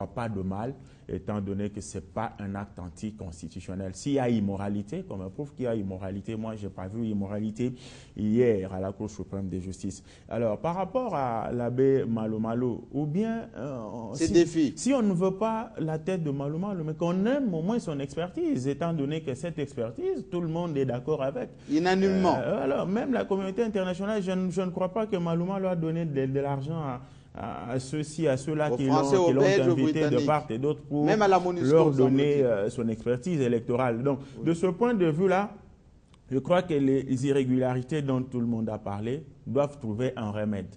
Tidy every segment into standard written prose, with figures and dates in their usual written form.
pas de mal, étant donné que ce n'est pas un acte anticonstitutionnel. S'il y a immoralité, comme on prouve qu'il y a immoralité, moi, je n'ai pas vu immoralité hier à la Cour suprême de justice. Alors, par rapport à l'abbé Malo Malo, ou bien, si on ne veut pas la tête de Malo Malo, mais qu'on aime au moins son expertise, étant donné que cette expertise, tout le monde est d'accord avec. Unanimement. Alors, même la communauté internationale, je ne crois pas que Malo Malo a donné de l'argent à ceux-ci, à ceux-là qui l'ont invité de part et d'autre pour leur donner son expertise électorale. Donc, de ce point de vue-là, je crois que les irrégularités dont tout le monde a parlé doivent trouver un remède.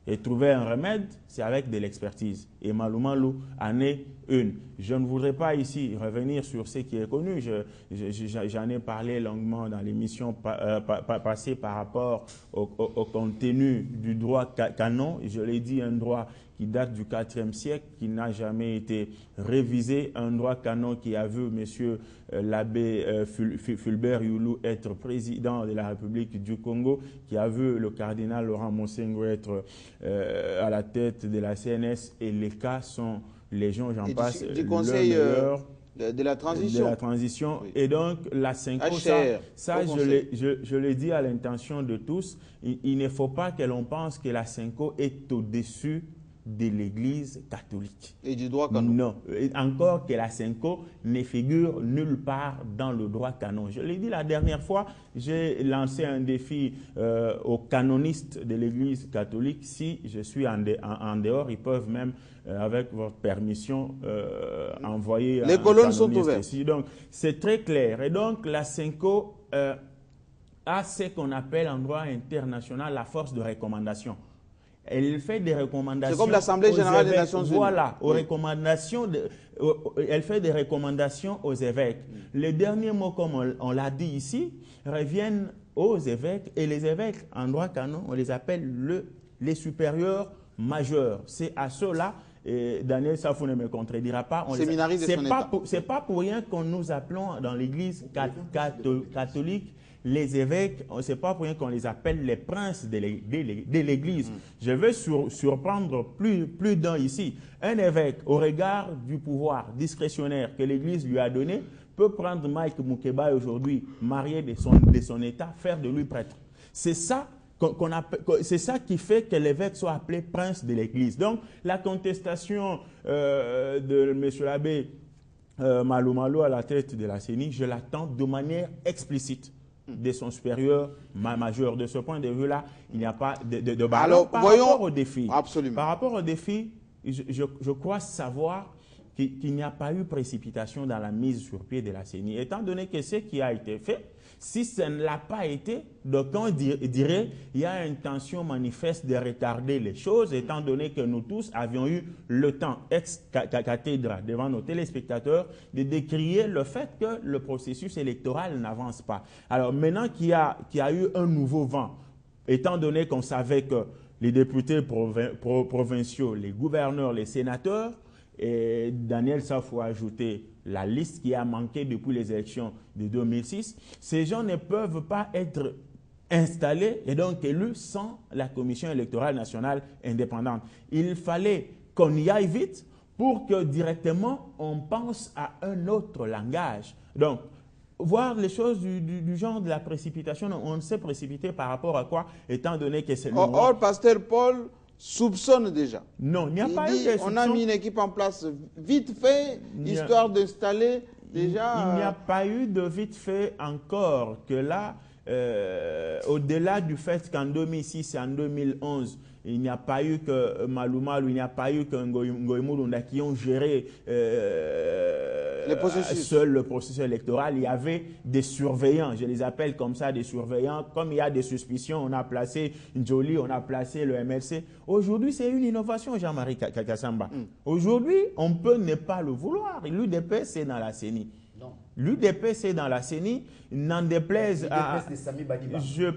Et trouver un remède, c'est avec de l'expertise. Et Malo Malo en est une. Je ne voudrais pas ici revenir sur ce qui est connu. J'en ai parlé longuement dans l'émission passée par rapport au contenu du droit canon. Je l'ai dit, un droit qui date du IVe siècle, qui n'a jamais été révisé, un droit canon qui a vu M. l'abbé Fulbert Youlou être président de la République du Congo, qui a vu le cardinal Laurent Monsengo être à la tête de la CNS, et les cas sont légion, j'en passe, du conseil de la transition. De la transition. Oui. Et donc, la Cinco, ça je l'ai dit à l'intention de tous, il ne faut pas que l'on pense que la Cinco est au-dessus de l'Église catholique. Et du droit canon. Non. Et encore que la Cinco ne figure nulle part dans le droit canon. Je l'ai dit la dernière fois, j'ai lancé un défi aux canonistes de l'Église catholique. Si je suis en dehors, ils peuvent même, avec votre permission, envoyer... Les colonnes sont ouvertes. Ici. Donc, c'est très clair. Et donc, la Cinco a ce qu'on appelle en droit international la force de recommandation. Elle fait des recommandations. C'est comme l'Assemblée générale des Nations Unies. Voilà, aux recommandations elle fait des recommandations aux évêques. Les derniers mots, comme on l'a dit ici, reviennent aux évêques. Et les évêques, en droit canon, on les appelle les supérieurs majeurs. C'est à ceux-là, et Daniel Safou ne me contredira pas. C'est pas pour rien qu'on nous appelons dans l'Église catholique les évêques, ce n'est pas pour rien qu'on les appelle les princes de l'Église. Je vais surprendre plus d'un ici. Un évêque, au regard du pouvoir discrétionnaire que l'Église lui a donné, peut prendre Mike Moukeba aujourd'hui, marié de son état, faire de lui prêtre. C'est ça c'est ça qui fait que l'évêque soit appelé prince de l'Église. Donc, la contestation de M. l'abbé Malo Malo à la tête de la CENI, je l'attends de manière explicite de son supérieur majeur. De ce point de vue-là, il n'y a pas de balance. Alors, par rapport au défi, absolument. Par rapport au défi, je crois savoir qu'il n'y a pas eu précipitation dans la mise sur pied de la CENI. Étant donné que ce qui a été fait, si ça ne l'a pas été, donc on dirait qu'il y a une intention manifeste de retarder les choses, étant donné que nous tous avions eu le temps, ex-cathédra, devant nos téléspectateurs, de décrier le fait que le processus électoral n'avance pas. Alors maintenant qu'il y a eu un nouveau vent, étant donné qu'on savait que les députés provinciaux, les gouverneurs, les sénateurs, et Daniel Safou a ajouté la liste qui a manqué depuis les élections de 2006. Ces gens ne peuvent pas être installés et donc élus sans la Commission électorale nationale indépendante. Il fallait qu'on y aille vite pour que directement on pense à un autre langage. Donc, voir les choses du genre de la précipitation, on ne s'est précipité par rapport à quoi, étant donné que c'est le moment. Or, pasteur Paul soupçonne déjà. Non, il n'y a pas eu de soupçon. On a mis une équipe en place vite fait, histoire d'installer déjà... Il n'y a pas eu de vite fait encore, que là, au-delà du fait qu'en 2006 et en 2011, il n'y a pas eu que Malo Malo, il n'y a pas eu que Ngoï Mulunda qui ont géré seul le processus électoral. Il y avait des surveillants, je les appelle comme ça, des surveillants. Comme il y a des suspicions, on a placé Njoli, on a placé le MLC. Aujourd'hui, c'est une innovation, Jean-Marie Kassamba. Aujourd'hui, on peut ne pas le vouloir. L'UDP, c'est dans la CENI. L'UDP, c'est dans la CENI, n'en déplaise à... Je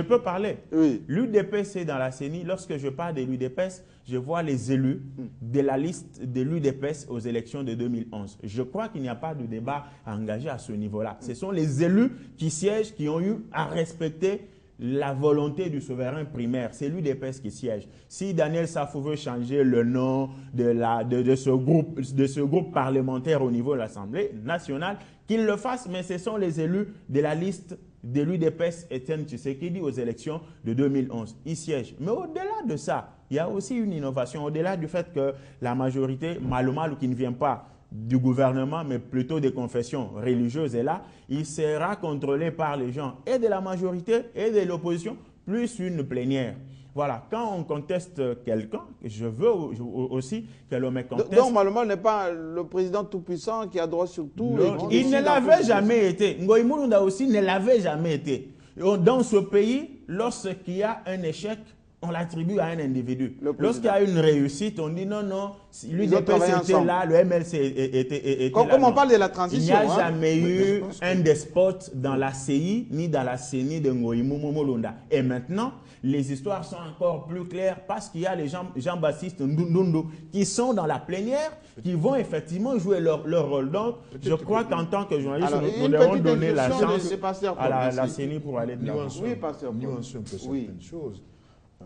peux parler. Oui. L'UDP, c'est dans la CENI. Lorsque je parle de l'UDPS, je vois les élus de la liste de l'UDPS aux élections de 2011. Je crois qu'il n'y a pas de débat engagé à ce niveau-là. Ce sont les élus qui siègent, qui ont eu à respecter la volonté du souverain primaire. C'est l'UDPS qui siège. Si Daniel Safou veut changer le nom de ce groupe parlementaire au niveau de l'Assemblée nationale, qu'il le fasse, mais ce sont les élus de la liste de l'UDPS Etienne Tshisekedi aux élections de 2011. Ils siègent. Mais au-delà de ça, il y a aussi une innovation. Au-delà du fait que la majorité, Malumalu, qui ne vient pas du gouvernement, mais plutôt des confessions religieuses, est là, il sera contrôlé par les gens et de la majorité et de l'opposition, plus une plénière. Voilà, quand on conteste quelqu'un, je veux aussi que l'on me conteste. Donc, Malumalu n'est pas le président tout-puissant qui a droit sur tout. Il ne l'avait jamais été. Ngoï Mulunda aussi ne l'avait jamais été. Dans ce pays, lorsqu'il y a un échec, on l'attribue à un individu. Lorsqu'il y a une réussite, on dit non, non, l'UDPS était là, le MLC était là. Comme on parle de la transition. Il n'y a jamais eu un despote dans la CI ni dans la CENI de Ngoï Mulunda. Et maintenant, les histoires sont encore plus claires parce qu'il y a les Jean-Baptiste Ndundu qui sont dans la plénière, qui vont effectivement jouer leur rôle. Donc, je crois qu'en tant que journaliste, nous devons donner la chance à la CENI pour aller de l'avant. Oui, pasteur. Nuancer un peu certaines choses.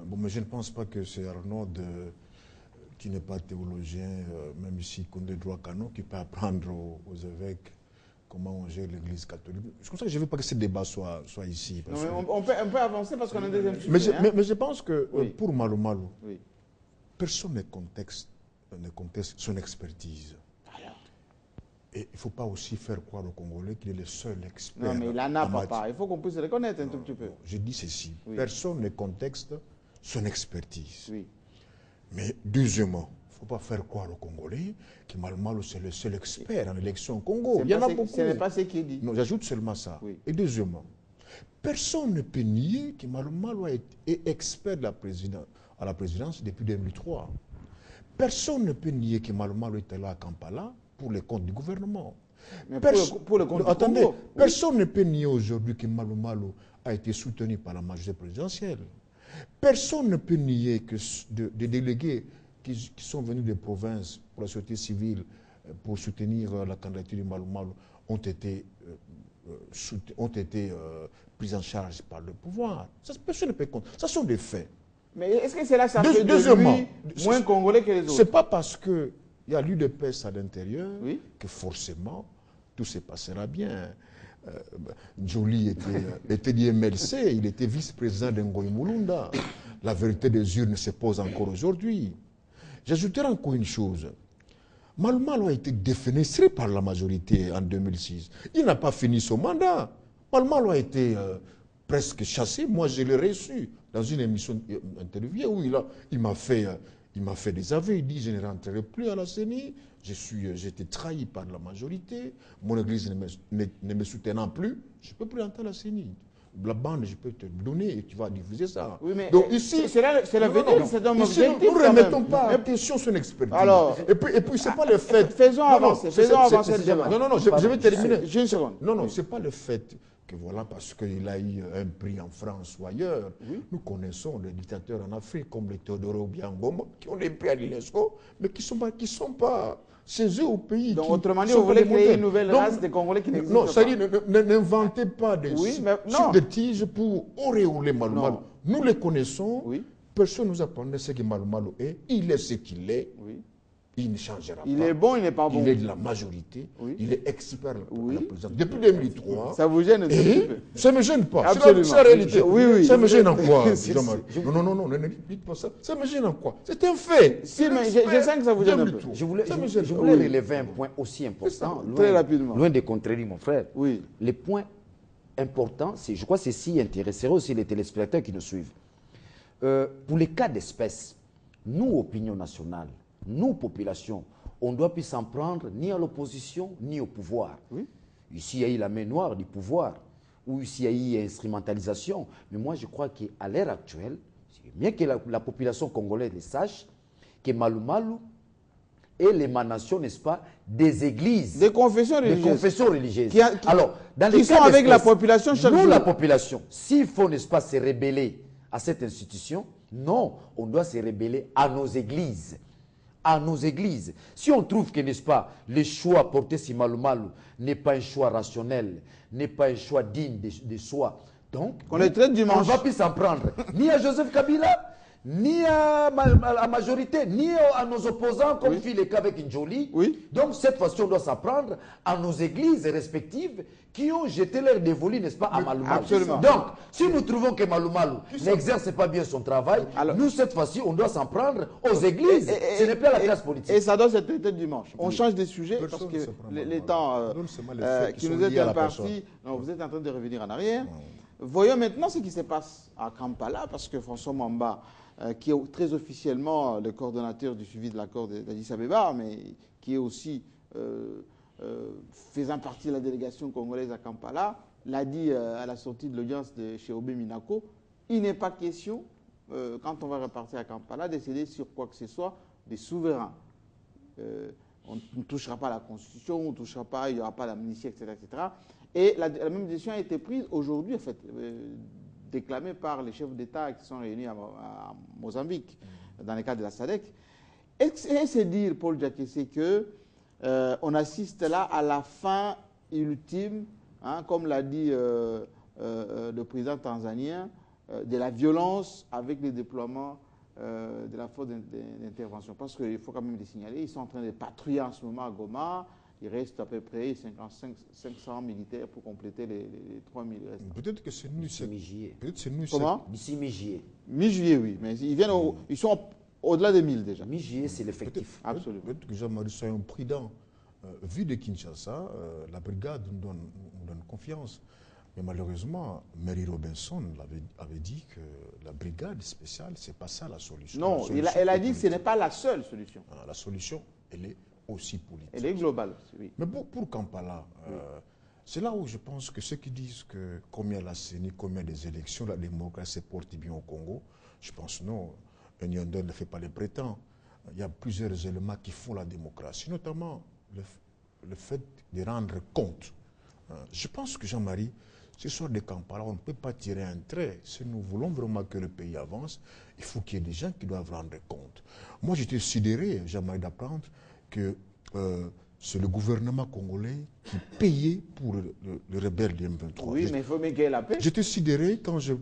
Bon, mais je ne pense pas que c'est Arnaud qui n'est pas théologien, même ici, Condé Droit Canon, qui peut apprendre aux évêques comment on gère l'Église catholique. C'est comme ça que je ne veux pas que ce débat soit ici. Non, mais on peut avancer parce qu'on a un deuxième sujet. Mais je pense que pour Malumalu, personne ne conteste son expertise. Et il ne faut pas aussi faire croire aux Congolais qu'il est le seul expert. Non, mais il n'en a pas. Il faut qu'on puisse reconnaître un tout petit peu. Je dis ceci. Personne ne conteste son expertise. Oui. Mais deuxièmement, il ne faut pas faire croire aux Congolais que Malumalu c'est le seul expert en élection au Congo. Il y en a beaucoup. Ce n'est pas ce qu'il dit. Non, j'ajoute seulement ça. Oui. Et deuxièmement, personne ne peut nier que Malumalu est expert à la présidence depuis 2003. Personne ne peut nier que Malumalu était là à Kampala pour les comptes du gouvernement. Mais pour le compte du Congo. Personne ne peut nier aujourd'hui que Malumalu a été soutenu par la majorité présidentielle. Personne ne peut nier que des délégués qui sont venus des provinces pour la société civile pour soutenir la candidature de Malumalu ont été pris en charge par le pouvoir. Ça, personne ne peut compter. Ça sont des faits. Mais est-ce que cela ça fait de lui moins congolais que les autres? Ce n'est pas parce qu'il y a l'UDPS à l'intérieur que forcément tout se passera bien. Joly était du MLC, il était vice-président de Ngoï Mulunda. La vérité des urnes se pose encore aujourd'hui. J'ajouterai encore une chose. Malumalu a été défenestré par la majorité en 2006. Il n'a pas fini son mandat. Malumalu a été presque chassé. Moi, je l'ai reçu dans une émission interview où il m'a fait des aveux. Il dit, je ne rentrerai plus à la CENI. J'ai été trahi par la majorité. Mon église ne me soutenant plus. Je ne peux plus rentrer à la CENI. La bande, je peux te donner et tu vas diffuser ça. Oui, mais donc ici, c'est la vérité de cet homme objectif. Nous ne remettons pas en question son expertise. Alors, et puis c'est pas le fait. Faisons avancer le débat. Non, je vais terminer. J'ai une seconde. Non, c'est pas le fait que voilà, parce qu'il a eu un prix en France ou ailleurs. Nous connaissons des dictateurs en Afrique comme les Théodore Obiang-Nguema qui ont des prix à l'UNESCO, mais qui sont pas chez eux au pays. Donc, autrement dit, vous voulez créer une nouvelle race de Congolais qui n'existe pas. Non, ça dit, n'inventez pas des subtiles pour auréoler Malumalu. Nous les connaissons. Personne ne nous a parlé ce que Malumalu est. Il est ce qu'il est. Il ne changera pas. Il est bon, il n'est pas bon. Il est de la majorité. Il est expert à la présidence. Depuis 2003. Ça vous gêne un petit peu? Ça ne me gêne pas. Absolument. C'est la réalité. Ça me gêne en quoi? Non, ne dites pas ça. Ça me gêne en quoi? C'est un fait. Si, mais je sens que ça vous gêne un peu. Je voulais relever un point aussi important. Très rapidement. Loin de contredire mon frère. Oui. Les points importants, je crois que ceci intéresserait aussi les téléspectateurs qui nous suivent. Pour les cas d'espèce, nous, opinion nationale, nous, population, on ne doit plus s'en prendre ni à l'opposition, ni au pouvoir. Ici, il y a eu la main noire du pouvoir, ou ici, il y a eu instrumentalisation. Mais moi, je crois qu'à l'heure actuelle, c'est bien que la population congolaise le sache, que Malumalu est l'émanation, n'est-ce pas, des églises. Des confessions religieuses. Des confessions religieuses. Alors, dans les cas avec la population chaque jour. Nous, la population, s'il faut, n'est-ce pas, se rebeller à cette institution, non, on doit se rebeller à nos églises. À nos églises. Si on trouve que, n'est-ce pas, le choix porté sur Malumalu n'est pas un choix rationnel, n'est pas un choix digne de soi, Donc, on les traite on dimanche. ne va plus s'en prendre. Ni à Joseph Kabila, ni à la majorité, ni à nos opposants, comme fit le cas avec Njoli. Oui. Donc, cette fois-ci, on doit s'en prendre à nos églises respectives qui ont jeté leur dévolu, n'est-ce pas, à Malumalu. Absolument. Donc, si nous trouvons que Malumalu n'exerce pas bien son travail, alors, nous, cette fois-ci, on doit s'en prendre aux églises. Ce n'est plus à la classe politique. Et ça doit se traiter dimanche. On change de sujet parce que les temps qui nous est impartis, vous êtes en train de revenir en arrière. Voyons maintenant ce qui se passe à Kampala, parce que François Mamba, qui est très officiellement le coordonnateur du suivi de l'accord d'Addis Abeba, mais qui est aussi faisant partie de la délégation congolaise à Kampala, l'a dit à la sortie de l'audience de chez Obé Minako, il n'est pas question, quand on va repartir à Kampala, de céder sur quoi que ce soit des souverains. On ne touchera pas à la Constitution, on ne touchera pas, il n'y aura pas d'amnistie, etc., etc. Et la même décision a été prise aujourd'hui, en fait, déclamée par les chefs d'État qui sont réunis à Mozambique, dans le cadre de la SADC. Est-ce dire, Paul Diakessé, qu'on assiste là à la fin ultime, hein, comme l'a dit le président tanzanien, de la violence avec le déploiement de la force d'intervention? Parce qu'il faut quand même les signaler, ils sont en train de patrouiller en ce moment à Goma. Il reste à peu près 500 militaires pour compléter les 3000 restants. Peut-être que c'est nous. Peut-être c'est nous. Comment? D'ici mi-juillet. Mi-juillet, oui. Mais ils sont au-delà des 1000 déjà. Mi-juillet, c'est l'effectif. Absolument. Peut-être que Jean-Marie soyons prudents. Vu de Kinshasa, la brigade nous donne confiance. Mais malheureusement, Mary Robinson avait dit que la brigade spéciale, ce n'est pas ça la solution. Non, elle a dit que ce n'est pas la seule solution. La solution, elle est aussi politique. Elle est globale, oui. Mais pour Kampala, c'est là où je pense que ceux qui disent que combien la CENI, combien des élections, la démocratie porte bien au Congo, je pense non. Un Nyondon ne fait pas les prétends. Il y a plusieurs éléments qui font la démocratie, notamment le fait de rendre compte. Je pense que Jean-Marie, ce soir de Kampala, on ne peut pas tirer un trait. Si nous voulons vraiment que le pays avance, il faut qu'il y ait des gens qui doivent rendre compte. Moi, j'étais sidéré, Jean-Marie, d'apprendre que c'est le gouvernement congolais qui payait pour le rebelle du M23. Oui, mais il faut mégayer la paix. J'étais sidéré quand je